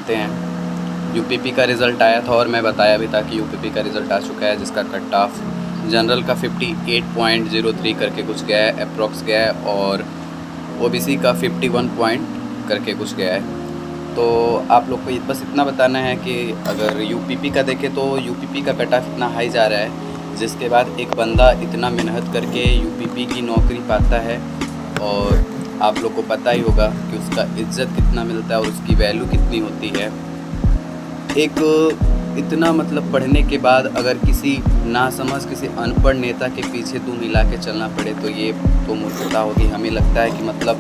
जानते हैं यूपीपी का रिज़ल्ट आया था और मैं बताया भी था कि यूपीपी का रिज़ल्ट आ चुका है, जिसका कट ऑफ जनरल का 58.03 करके कुछ गया है, अप्रॉक्स गया है, और ओबीसी का 51 पॉइंट करके कुछ गया है। तो आप लोग को बस इतना बताना है कि अगर यूपीपी का देखें तो यूपीपी का कट ऑफ इतना हाई जा रहा है, जिसके बाद एक बंदा इतना मेहनत करके यूपीपी की नौकरी पाता है, और आप लोग को पता ही होगा कि उसका इज़्ज़त कितना मिलता है और उसकी वैल्यू कितनी होती है। एक इतना मतलब पढ़ने के बाद अगर किसी नासमझ किसी अनपढ़ नेता के पीछे तुम हिला के चलना पड़े तो ये तो मूर्खता होगी। हमें लगता है कि मतलब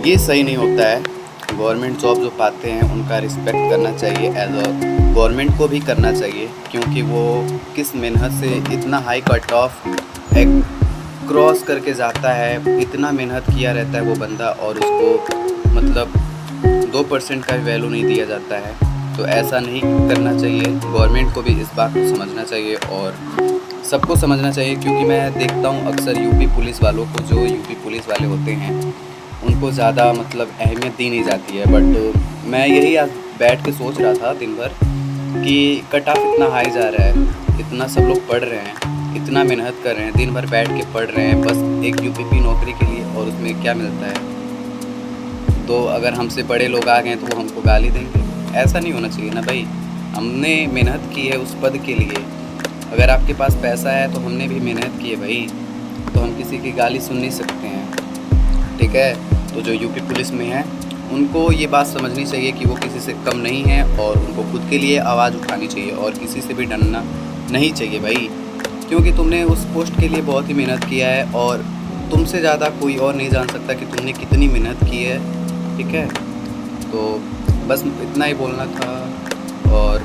ये सही नहीं होता है। गवर्नमेंट जॉब जो पाते हैं उनका रिस्पेक्ट करना चाहिए, एज अ गवर्नमेंट को भी करना चाहिए, क्योंकि वो किस मेहनत से इतना हाई कट ऑफ एक क्रॉस करके जाता है, इतना मेहनत किया रहता है वो बंदा, और उसको मतलब 2% का भी वैल्यू नहीं दिया जाता है। तो ऐसा नहीं करना चाहिए। गवर्नमेंट को भी इस बात को समझना चाहिए और सबको समझना चाहिए, क्योंकि मैं देखता हूँ अक्सर यूपी पुलिस वालों को, जो यूपी पुलिस वाले होते हैं उनको ज़्यादा मतलब अहमियत दी नहीं जाती है। बट मैं यही आज बैठ के सोच रहा था दिन भर कि कट ऑफ इतना हाई जा रहा है, इतना सब लोग पढ़ रहे हैं, इतना मेहनत कर रहे हैं, दिन भर बैठ के पढ़ रहे हैं बस एक यूपीपी नौकरी के लिए, और उसमें क्या मिलता है? तो अगर हमसे बड़े लोग आ गए तो वो हमको गाली देंगे। ऐसा नहीं होना चाहिए ना भाई। हमने मेहनत की है उस पद के लिए। अगर आपके पास पैसा है तो हमने भी मेहनत की है भाई, तो हम किसी की गाली सुन नहीं सकते हैं, ठीक है? तो जो यूपी पुलिस में है उनको ये बात समझनी चाहिए कि वो किसी से कम नहीं है, और उनको खुद के लिए आवाज़ उठानी चाहिए और किसी से भी डरना नहीं चाहिए भाई, क्योंकि तुमने उस पोस्ट के लिए बहुत ही मेहनत किया है, और तुमसे ज़्यादा कोई और नहीं जान सकता कि तुमने कितनी मेहनत की है, ठीक है? तो बस इतना ही बोलना था। और